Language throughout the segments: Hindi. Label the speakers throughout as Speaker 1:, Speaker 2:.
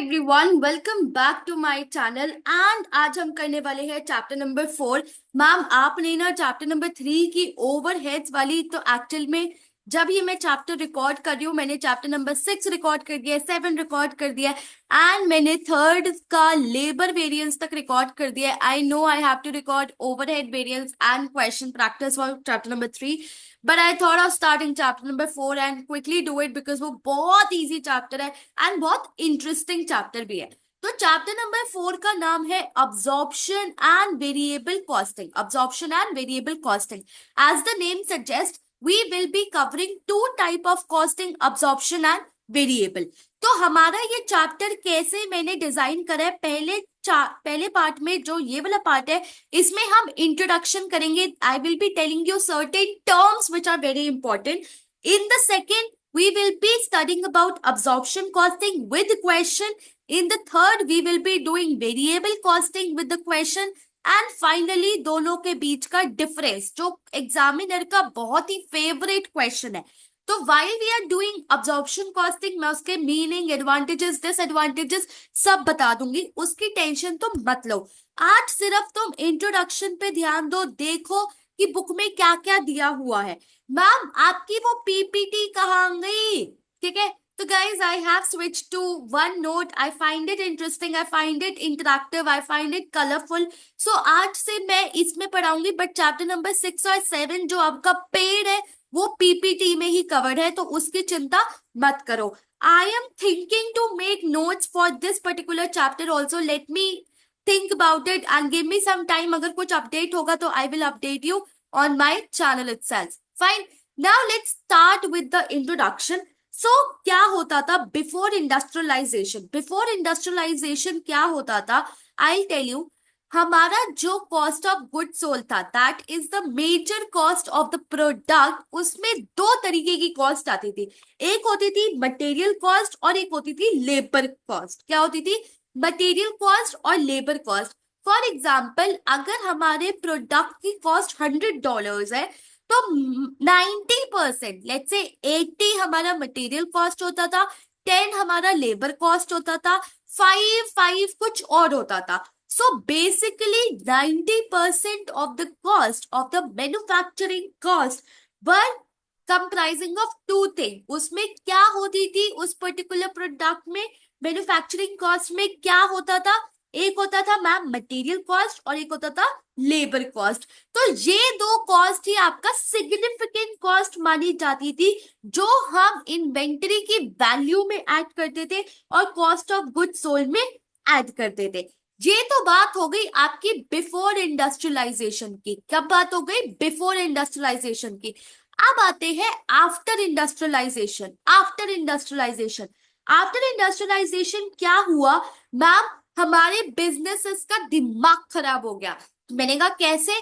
Speaker 1: Everyone, welcome back to my channel. And आज हम करने वाले हैं चैप्टर नंबर 4। मैम, आपने ना चैप्टर नंबर 3 की ओवरहेड्स वाली, तो एक्चुअल में जब ये मैं चैप्टर रिकॉर्ड कर रही हूँ, मैंने चैप्टर नंबर 6 रिकॉर्ड कर दिया है, 7 रिकॉर्ड कर दिया है, एंड मैंने थर्ड का लेबर वेरिएंस तक रिकॉर्ड कर दिया है। I know I have to record overhead variance and question practice for chapter number 3, but I thought of starting chapter number 4 and quickly do it because वो बहुत इजी चैप्टर है एंड बहुत इंटरेस्टिंग चैप्टर भी है। तो चैप्टर नंबर 4 का नाम है absorption and variable costing. Absorption and variable costing, as the name suggest, we will be covering two type of costing, absorption and variable. तो हमारा ये चैप्टर कैसे मैंने डिजाइन करा है, पहले पार्ट में जो ये वाला पार्ट है, इसमें हम इंट्रोडक्शन करेंगे। I will be telling you certain terms which are very important. In the second we will be studying about absorption costing with question. In the third we will be doing variable costing with the question. And finally दोनों के बीच का डिफरेंस, जो एग्जामिनर का बहुत ही फेवरेट क्वेश्चन है। तो while we are doing absorption costing, मैं उसके मीनिंग, एडवांटेजेस, डिसएडवांटेजेस सब बता दूंगी, उसकी टेंशन तो मत लो। आज सिर्फ तुम इंट्रोडक्शन पे ध्यान दो, देखो कि बुक में क्या क्या दिया हुआ है। मैम, आपकी वो पीपीटी कहाँ गई? ठीक है, तो guys I have switch to OneNote. I find it interesting, I find it interactive, I find it colourful. So आज से मैं इसमें पढ़ाऊंगी, बट चैप्टर नंबर 6 और 7 जो आपका पेड है वो पीपीटी में ही कवर्ड है, तो उसकी चिंता मत करो। I am thinking to make notes for this particular chapter also. Let me think about it and give me some time. अगर कुछ अपडेट होगा तो I will update you on my channel itself. Fine. Now let's start with the introduction. So क्या होता था before industrialization? Before industrialization क्या होता था? I'll tell you. हमारा जो कॉस्ट ऑफ गुड सोल्ड था, that is the major cost of the product. उसमें दो तरीके की कॉस्ट आती थी, एक होती थी मटेरियल कॉस्ट और एक होती थी लेबर कॉस्ट। क्या होती थी? मटेरियल कॉस्ट और लेबर कॉस्ट। फॉर एग्जाम्पल, अगर हमारे प्रोडक्ट की कॉस्ट $100 है, तो 90%, लेट्स से 80 हमारा मटेरियल कॉस्ट होता था, 10 हमारा लेबर कॉस्ट होता था, 5 कुछ और होता था। So basically 90% of the cost of the manufacturing cost were comprising of two thing. उसमें क्या होती थी उस पर्टिकुलर प्रोडक्ट में, मैन्युफैक्चरिंग कॉस्ट में क्या होता था? एक होता था मैम मटेरियल कॉस्ट और एक होता था लेबर कॉस्ट। तो ये दो कॉस्ट ही आपका सिग्निफिकेंट कॉस्ट मानी जाती थी, जो हम इन्वेंटरी की वैल्यू में ऐड करते थे और कॉस्ट ऑफ गुड्स सोल्ड में ऐड करते थे। ये तो बात हो गई आपकी बिफोर इंडस्ट्रियलाइजेशन की। कब बात हो गई? बिफोर इंडस्ट्रियलाइजेशन की। अब आते हैं after industrialisation. After industrialisation, after industrialisation क्या हुआ मैम? हमारे बिजनेसेस का दिमाग खराब हो गया। मैंने कहा कैसे?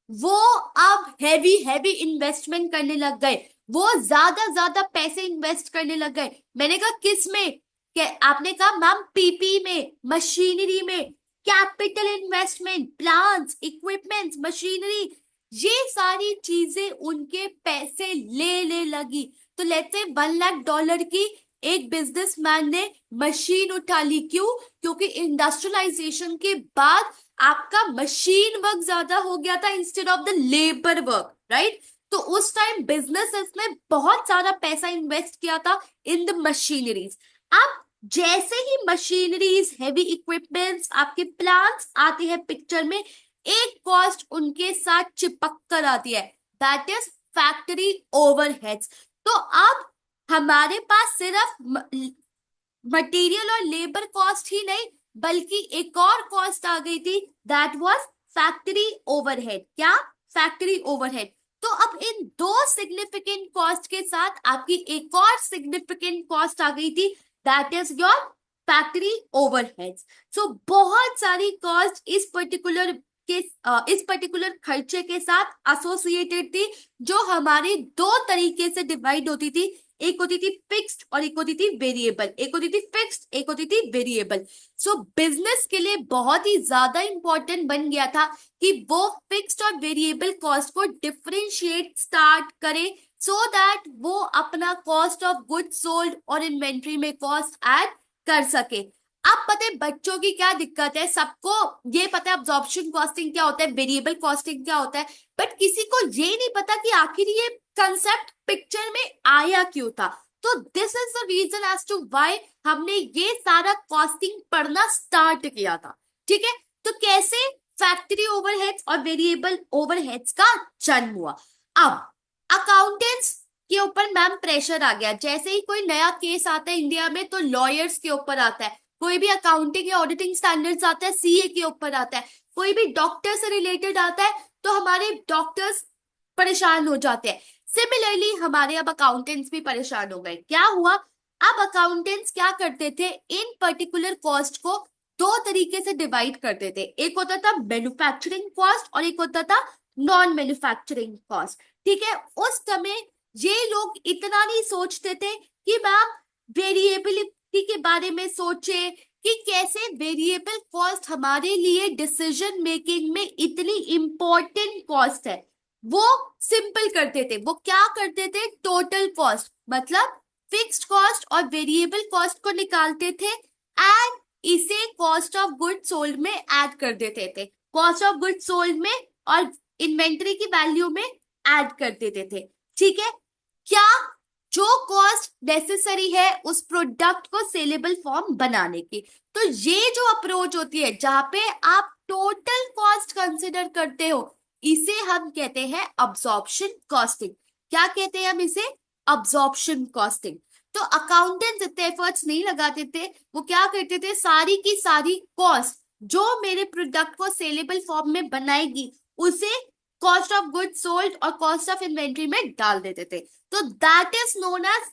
Speaker 1: वो अब हैवी हैवी इन्वेस्टमेंट करने लग गए, वो ज्यादा पैसे इन्वेस्ट करने लग गए। मैंने कहा किस में? आपने कहा मैम पीपी में, मशीनरी में, capital investment, plants, equipments, machinery, ये सारी चीजें उनके पैसे ले लगी। तो लेट्स से $1 लाख की एक बिजनेसमैन ने मशीन उठा ली। क्यों? क्योंकि इंडस्ट्रियलाइजेशन के बाद आपका मशीन वर्क ज्यादा हो गया था instead of the labour work, right? तो उस टाइम बिजनेसेस ने बहुत सारा पैसा इन्वेस्ट किया था इन द मशीनरीज। अब जैसे ही मशीनरीज, हैवी इक्विपमेंट्स, आपके प्लांट्स आते हैं पिक्चर में, एक कॉस्ट उनके साथ चिपक कर आती है, दैट इज फैक्ट्री ओवरहेड्स। तो अब हमारे पास सिर्फ मटेरियल और लेबर कॉस्ट ही नहीं, बल्कि एक और कॉस्ट आ गई थी, दैट वाज फैक्ट्री ओवरहेड। क्या? Factory overhead. तो अब इन दो सिग्निफिकेंट कॉस्ट के साथ आपकी एक और सिग्निफिकेंट कॉस्ट आ गई थी, that is your factory overheads. So बहुत सारी कॉस्ट इस पर्टिकुलर खर्चे के साथ एसोसिएटेड थी, जो हमारे दो तरीके से डिवाइड होती थी। एक होती थी फिक्स्ड और एक होती थी वेरिएबल। एक होती थी फिक्स्ड, एक होती थी वेरिएबल। सो बिजनेस के लिए बहुत ही ज्यादा इंपॉर्टेंट बन गया था कि वो फिक्स्ड और वेरिएबल कॉस्ट को डिफरेंशिएट स्टार्ट करे, सो दैट वो अपना कॉस्ट ऑफ गुड्स सोल्ड और इन्वेंट्री में कॉस्ट ऐड कर सके। अब पता है बच्चों की क्या दिक्कत है, सबको ये पता है अब्जॉर्प्शन कॉस्टिंग क्या होता है, वेरिएबल कॉस्टिंग क्या होता है, बट किसी को ये नहीं पता कि आखिर ये कंसेप्ट पिक्चर में आया क्यों था। तो this is the reason as to why हमने ये सारा कॉस्टिंग पढ़ना स्टार्ट किया था। ठीक है, तो कैसे फैक्ट्री ओवरहेड्स और वेरिएबल ओवरहेड्स का जन्म हुआ। अब अकाउंटेंट्स के ऊपर मैम प्रेशर आ गया, जैसे ही कोई नया केस आता है इंडिया में तो लॉयर्स के ऊपर आता है, कोई भी अकाउंटिंग या ऑडिटिंग स्टैंडर्ड्स आता है सीए के ऊपर आता है, कोई भी डॉक्टर से रिलेटेड आता है तो हमारे डॉक्टर्स परेशान हो जाते हैं। सिमिलरली हमारे अब अकाउंटेंट्स भी परेशान हो गए। क्या हुआ, अब अकाउंटेंट्स क्या करते थे, इन पर्टिकुलर कॉस्ट को दो तरीके से डिवाइड करते थे, एक होता था मैन्युफैक्चरिंग कॉस्ट और एक होता था नॉन मैन्युफैक्चरिंग कॉस्ट। ठीक है, उस समय ये लोग इतना नहीं सोचते थे कि मैम वेरिएबिलिटी के बारे में सोचे कि कैसे वेरिएबल कॉस्ट हमारे लिए डिसीजन मेकिंग में इतनी इंपॉर्टेंट कॉस्ट है। वो सिंपल करते थे, वो क्या करते थे, टोटल कॉस्ट मतलब फिक्स्ड कॉस्ट और वेरिएबल कॉस्ट को निकालते थे एंड इसे कॉस्ट ऑफ गुड सोल्ड में ऐड कर देते थे, कॉस्ट ऑफ गुड सोल्ड में और इन्वेंटरी की वैल्यू में ऐड कर देते थे। ठीक है, क्या जो कॉस्ट नेसेसरी है उस प्रोडक्ट को सेलेबल फॉर्म बनाने की। तो ये जो अप्रोच होती है जहां पे आप टोटल कॉस्ट कंसिडर करते हो, इसे हम कहते हैं अब्जॉर्प्शन कॉस्टिंग। क्या कहते हैं हम इसे, अब्जॉर्प्शन कॉस्टिंग। तो अकाउंटेंट्स इतने एफर्ट्स नहीं लगाते थे, वो क्या करते थे, सारी की सारी कॉस्ट जो मेरे प्रोडक्ट को सेलेबल फॉर्म में बनाएगी उसे कॉस्ट ऑफ गुड सोल्ड और कॉस्ट ऑफ इन्वेंट्री में डाल देते थे। तो that is known as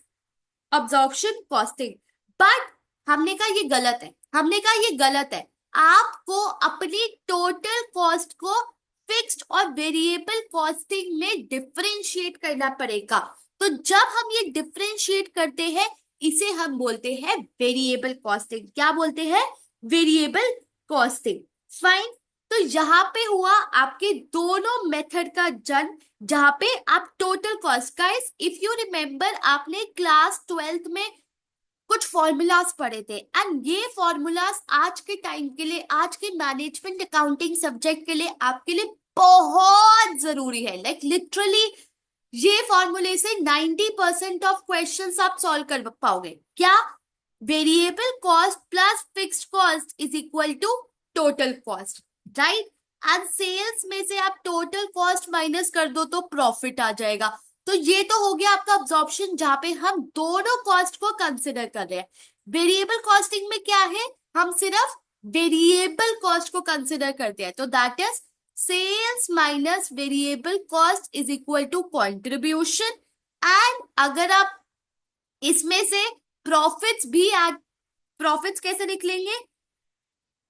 Speaker 1: absorption costing. But हमने कहा ये गलत है, हमने कहा ये गलत है, आपको अपनी टोटल कॉस्ट को फिक्स्ड और वेरिएबल कॉस्टिंग में डिफरेंशिएट करना पड़ेगा। तो जब हम ये डिफरेंशिएट करते हैं इसे हम बोलते हैं वेरिएबल कॉस्टिंग। क्या बोलते हैं, वेरिएबल कॉस्टिंग। फाइन, तो यहाँ पे हुआ आपके दोनों मेथड का जन्म, जहां पे आप total cost, guys if you remember आपने क्लास 12th में कुछ फॉर्मूलाज पढ़े थे एंड ये फॉर्मूलाज आज के टाइम के लिए, आज के मैनेजमेंट अकाउंटिंग सब्जेक्ट के लिए आपके लिए बहुत जरूरी है। लाइक लिटरली ये फॉर्मूले से 90% ऑफ क्वेश्चंस आप सॉल्व कर पाओगे। क्या, variable cost plus fixed cost is equal to total cost, right. And sales में से आप टोटल कॉस्ट माइनस कर दो तो प्रॉफिट आ जाएगा। तो ये तो हो गया आपका अब्जॉर्प्शन जहां पे हम दोनों कॉस्ट को कंसिडर कर रहे हैं। वेरिएबल कॉस्टिंग में क्या है, हम सिर्फ वेरिएबल कॉस्ट को कंसिडर करते हैं, तो that is sales minus variable cost is equal to contribution. And अगर आप इसमें से प्रॉफिट्स भी ऐड, प्रॉफिट्स कैसे निकलेंगे,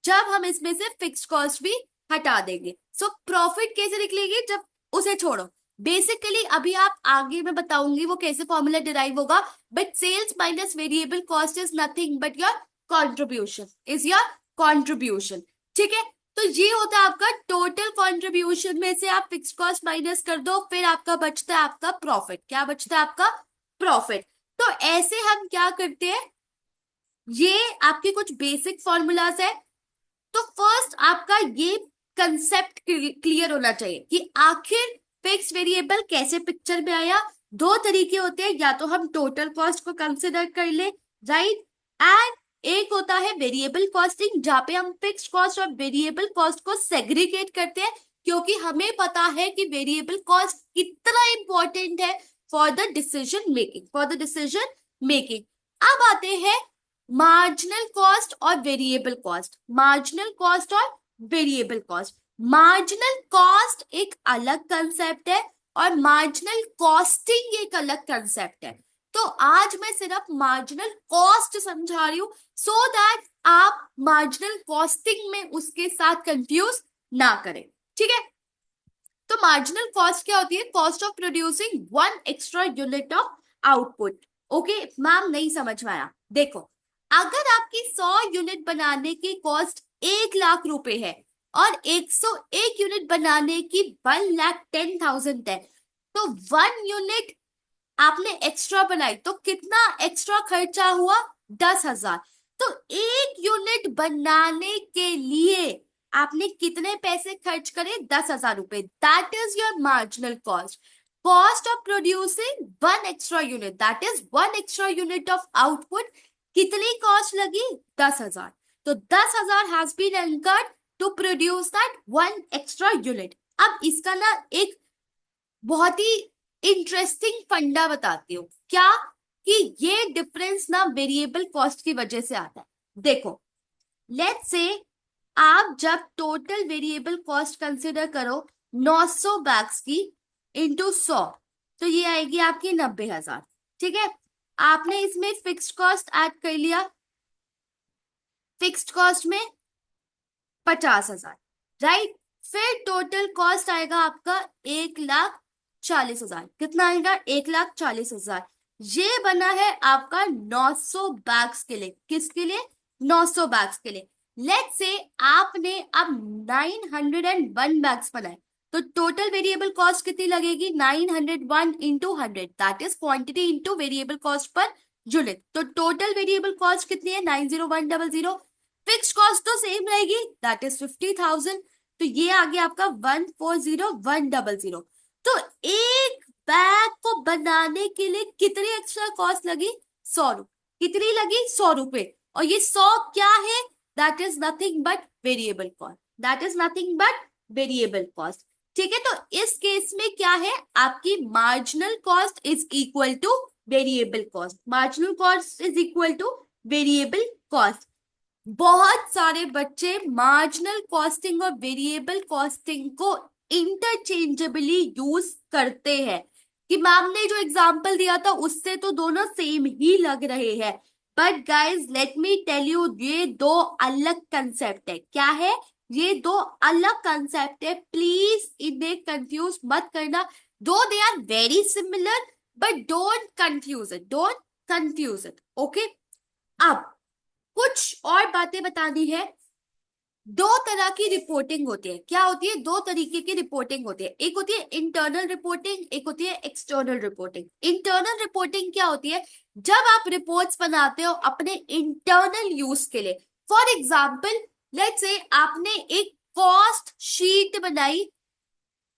Speaker 1: जब हम इसमें से फिक्स्ड कॉस्ट भी हटा देंगे। सो प्रॉफिट कैसे निकलेगी, जब उसे छोड़ो। बेसिकली अभी आप आगे मैं बताऊंगी वो कैसे फॉर्मूला डिराइव होगा, but sales minus variable cost is nothing but your contribution, is your contribution. ठीक है, तो ये होता है आपका टोटल कॉन्ट्रीब्यूशन में से आप फिक्स कॉस्ट माइनस कर दो, फिर आपका बचता है आपका प्रॉफिट। क्या बचता है आपका, प्रॉफिट। तो ऐसे हम क्या करते हैं, ये आपके कुछ बेसिक फॉर्मूलाज है। तो फर्स्ट आपका ये कंसेप्ट क्लियर होना चाहिए कि आखिर फिक्स वेरिएबल कैसे पिक्चर में आया। दो तरीके होते हैं, या तो हम टोटल कॉस्ट को कंसिडर कर ले, राइट, एंड एक होता है वेरिएबल कॉस्टिंग जहां पे हम फिक्स्ड कॉस्ट और वेरिएबल कॉस्ट को सेग्रीगेट करते हैं, क्योंकि हमें पता है कि वेरिएबल कॉस्ट कितना इंपॉर्टेंट है for the decision making, for the decision making. अब आते हैं मार्जिनल कॉस्ट और वेरिएबल कॉस्ट, मार्जिनल कॉस्ट और वेरिएबल कॉस्ट। मार्जिनल कॉस्ट एक अलग कंसेप्ट है और मार्जिनल कॉस्टिंग एक अलग कंसेप्ट है। तो आज मैं सिर्फ मार्जिनल कॉस्ट समझा रही हूं सो दैट आप मार्जिनल कॉस्टिंग में उसके साथ कंफ्यूज ना करें। ठीक है, तो मार्जिनल कॉस्ट क्या होती है, cost of producing one extra unit of output. Okay ma'am नहीं समझ में आया, देखो अगर आपकी 100 यूनिट बनाने की कॉस्ट 1 लाख रुपए है और 101 यूनिट बनाने की 1,10,000 है, तो 1 यूनिट आपने एक्स्ट्रा बनाई तो कितना एक्स्ट्रा खर्चा हुआ, 10,000। तो एक यूनिट बनाने के लिए आपने कितने पैसे खर्च करे? 10,000 रुपए। That is your marginal cost. Cost of producing one extra unit, that is one extra unit of output. कितनी कॉस्ट लगी? 10,000। तो 10,000 has been incurred to produce that one extra unit. अब इसका ना एक बहुत ही इंटरेस्टिंग फंडा बताती हूँ। क्या? कि ये डिफरेंस ना वेरिएबल कॉस्ट की वजह से आता है। देखो, लेट्स से आप जब टोटल वेरिएबल कॉस्ट कंसिडर करो 900 बैग्स की इंटू 100, तो ये आएगी आपकी 90,000। ठीक है, आपने इसमें फिक्स्ड कॉस्ट ऐड कर लिया, फिक्स्ड कॉस्ट में 50,000, राइट। फिर टोटल कॉस्ट आएगा आपका 1,40,000। कितना आएगा? 1,40,000। ये बना है आपका 900 बैग्स के लिए। किसके लिए? 900 बैग्स के लिए। लेट्स से आपने अब 901 बैग्स बनाए, तो टोटल वेरिएबल कॉस्ट कितनी लगेगी? 901 into 100, that is quantity into variable cost per unit. तो टोटल वेरिएबल कॉस्ट कितनी है? 90100। फिक्स कॉस्ट तो सेम रहेगी, दैट इज 50,000। तो ये आ गया आपका 140,100। तो एक बैग को बनाने के लिए कितनी एक्स्ट्रा कॉस्ट लगी? 100 रुपए। कितनी लगी? 100 रुपए। और ये 100 क्या है? That is nothing but variable cost. That is nothing but variable cost. ठीक है, तो इस केस में क्या है? आपकी marginal cost is equal two variable cost. Marginal cost is equal two variable cost. बहुत सारे बच्चे मार्जिनल कॉस्टिंग और वेरिएबल कॉस्टिंग को इंटरचेंजेबली यूज करते हैं कि मैम ने जो एग्जांपल दिया था उससे तो दोनों सेम ही लग रहे हैं। But guys let me tell you, ये दो अलग कंसेप्ट है। क्या है? ये दो अलग कंसेप्ट है। प्लीज इन्हें कंफ्यूज मत करना। दो they are very similar, but don't confuse it, don't confuse it. Okay, अब कुछ और बातें बतानी है। दो तरह की रिपोर्टिंग होती है। क्या होती है? दो तरीके की रिपोर्टिंग होती है। एक होती है इंटरनल रिपोर्टिंग, एक होती है एक्सटर्नल रिपोर्टिंग। इंटरनल रिपोर्टिंग क्या होती है? जब आप रिपोर्ट्स बनाते हो अपने इंटरनल यूज के लिए। फॉर एग्जाम्पल, लेट्स से आपने एक कॉस्ट शीट बनाई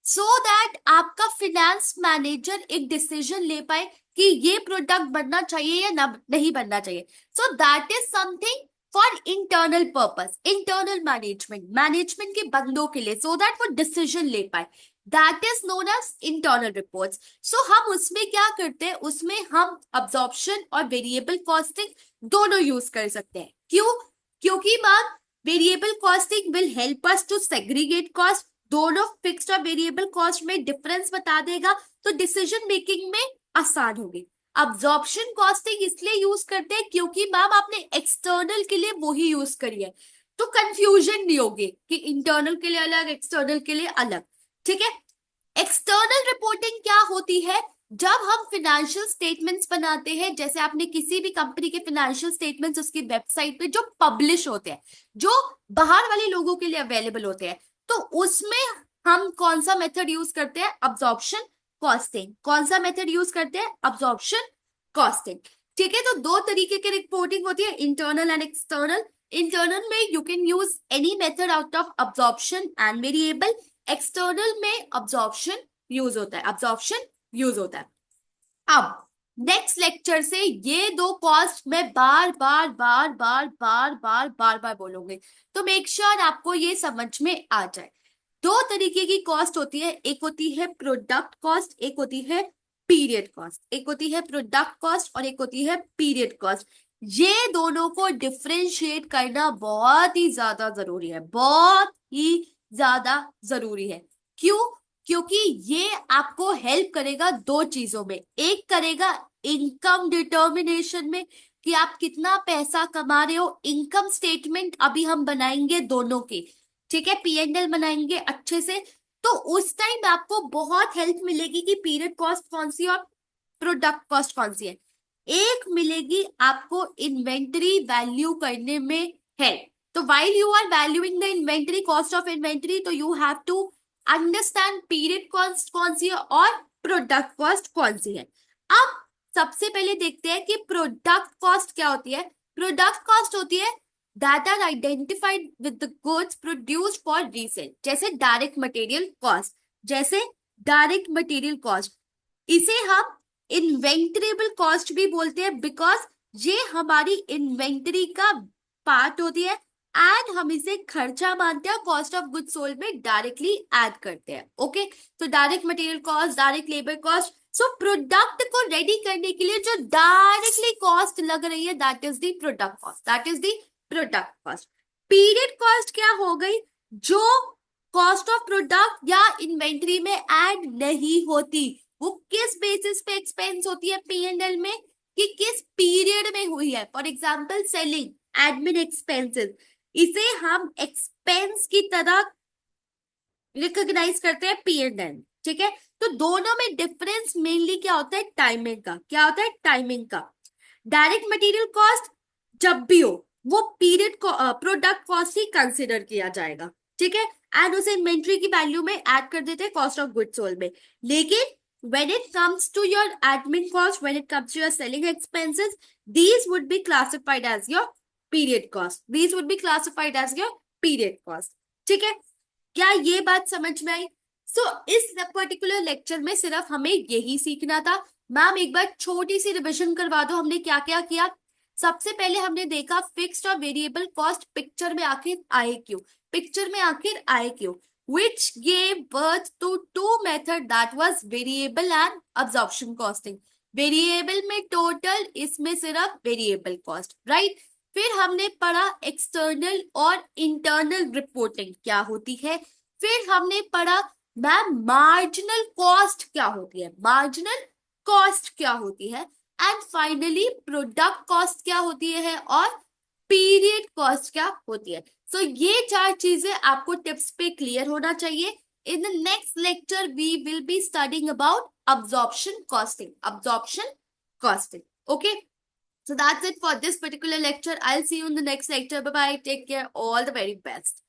Speaker 1: सो दैट आपका फिनेंस मैनेजर एक डिसीजन ले पाए कि ये प्रोडक्ट बनना चाहिए या नहीं बनना चाहिए। So that is something for internal purpose, internal management, management के बंदों के लिए, सो दैट वो डिसीजन ले पाए। That is known as internal reports. So हम उसमें क्या करते हैं? उसमें हम अब्जॉर्प्शन और वेरिएबल कॉस्टिंग दोनों यूज कर सकते हैं। क्यों? क्योंकि ma'am variable costing will help us to segregate cost. दोनों फिक्स्ड और वेरिएबल कॉस्ट में डिफरेंस बता देगा, तो डिसीजन मेकिंग में आसान होगी। अब्जॉर्प्शन कॉस्टिंग इसलिए यूज करते हैं क्योंकि मैम आपने एक्सटर्नल के लिए वही यूज करी है, तो कंफ्यूजन नहीं होगी कि इंटरनल के लिए अलग, एक्सटर्नल के लिए अलग। ठीक है, एक्सटर्नल रिपोर्टिंग क्या होती है? जब हम फिनेंशियल स्टेटमेंट्स बनाते हैं, जैसे आपने किसी भी कंपनी के फिनेंशियल स्टेटमेंट्स उसकी वेबसाइट पे जो पब्लिश होते हैं, जो बाहर वाले लोगों के लिए अवेलेबल होते हैं, तो उसमें हम कौन सा मेथड यूज करते हैं? Absorption costing. कौन सा मेथड यूज करते हैं? Absorption costing. ठीक है, तो दो तरीके की रिपोर्टिंग होती है, इंटरनल एंड एक्सटर्नल। इंटरनल में you can use any method out of absorption and variable. External में अब्जॉर्प्शन यूज होता है, अब्जॉर्प्शन यूज होता है। अब नेक्स्ट लेक्चर से ये दो कॉस्ट मैं बार बार बार बार बार बार बार बार बोलूंगी, तो मेक श्योर आपको ये समझ में आ जाए। दो तरीके की कॉस्ट होती है, एक होती है प्रोडक्ट कॉस्ट, एक होती है पीरियड कॉस्ट। एक होती है प्रोडक्ट कॉस्ट और एक होती है पीरियड कॉस्ट। ये दोनों को डिफ्रेंशिएट करना बहुत ही ज्यादा जरूरी है, बहुत ही ज्यादा जरूरी है। क्यों? क्योंकि ये आपको हेल्प करेगा दो चीजों में। एक करेगा इनकम डिटर्मिनेशन में कि आप कितना पैसा कमा रहे हो। इनकम स्टेटमेंट अभी हम बनाएंगे दोनों की, ठीक है, P&L बनाएंगे अच्छे से, तो उस टाइम आपको बहुत हेल्प मिलेगी कि पीरियड कॉस्ट कौन सी और प्रोडक्ट कॉस्ट कौन सी है। एक मिलेगी आपको इन्वेंटरी वैल्यू करने में हेल्प। तो while you are valuing the inventory, cost of inventory, तो you have to understand period cost कौन सी है और प्रोडक्ट कॉस्ट कौन सी है। अब सबसे पहले देखते हैं कि प्रोडक्ट कॉस्ट क्या होती है। प्रोडक्ट कॉस्ट होती है that are identified with the goods produced for resale, जैसे डायरेक्ट मटेरियल कॉस्ट, जैसे डायरेक्ट मटेरियल कॉस्ट। इसे हम इन्वेंटरेबल कॉस्ट भी बोलते हैं बिकॉज ये हमारी इन्वेंटरी का पार्ट होती है एंड हम इसे खर्चा मानते हैं, कॉस्ट ऑफ गुड्स सोल्ड में डायरेक्टली ऐड करते हैं। ओके, तो direct material cost, direct labour cost. So product को रेडी करने के लिए जो डायरेक्टली कॉस्ट लग रही है that is the product cost, that is the product cost. Period cost क्या हो गई, जो कॉस्ट ऑफ प्रोडक्ट या इन्वेंटरी में ऐड नहीं होती, वो किस बेसिस पे एक्सपेंस होती है P&L में, कि किस पीरियड में हुई है। For example selling, admin expenses, इसे हम एक्सपेंस की तरह रिकॉग्नाइज करते हैं P&L। ठीक है, तो दोनों में डिफरेंस मेनली क्या होता है, टाइमिंग का। क्या होता है, टाइमिंग का। डायरेक्ट मटेरियल कॉस्ट जब भी हो वो पीरियड को प्रोडक्ट कॉस्ट ही कंसिडर किया जाएगा। ठीक है, एंड उसे इन्वेंट्री की वैल्यू में ऐड कर देते हैं कॉस्ट ऑफ गुड्स सोल्ड में। लेकिन when it comes to your admin cost, when it comes to your selling expenses, these would be classified as your period cost, these would be classified as your period cost। ठीक है, क्या ये बात समझ में आई? इस पर्टिकुलर लेक्चर में सिर्फ हमें यही सीखना था। मैम एक बार छोटी सी रिविजन करवा दो, हमने क्या क्या किया। सबसे पहले हमने देखा फिक्स्ड और वेरिएबल कॉस्ट पिक्चर में आखिर आए क्यों, पिक्चर में आखिर आए क्यों, which gave birth to two method that was variable and absorption costing। Variable में टोटल, इसमें सिर्फ वेरिएबल कॉस्ट, राइट। फिर हमने पढ़ा एक्सटर्नल और इंटरनल रिपोर्टिंग क्या होती है। फिर हमने पढ़ा मैम मार्जिनल कॉस्ट क्या होती है, मार्जिनल कॉस्ट क्या होती है, एंड फाइनली प्रोडक्ट कॉस्ट क्या होती है और पीरियड कॉस्ट क्या होती है। सो ये चार चीजें आपको टिप्स पे क्लियर होना चाहिए। In the next lecture we will be studying about absorption costing, absorption costing। Okay, so that's it for this particular lecture। I'll see you in the next lecture। Bye bye, take care, all the very best।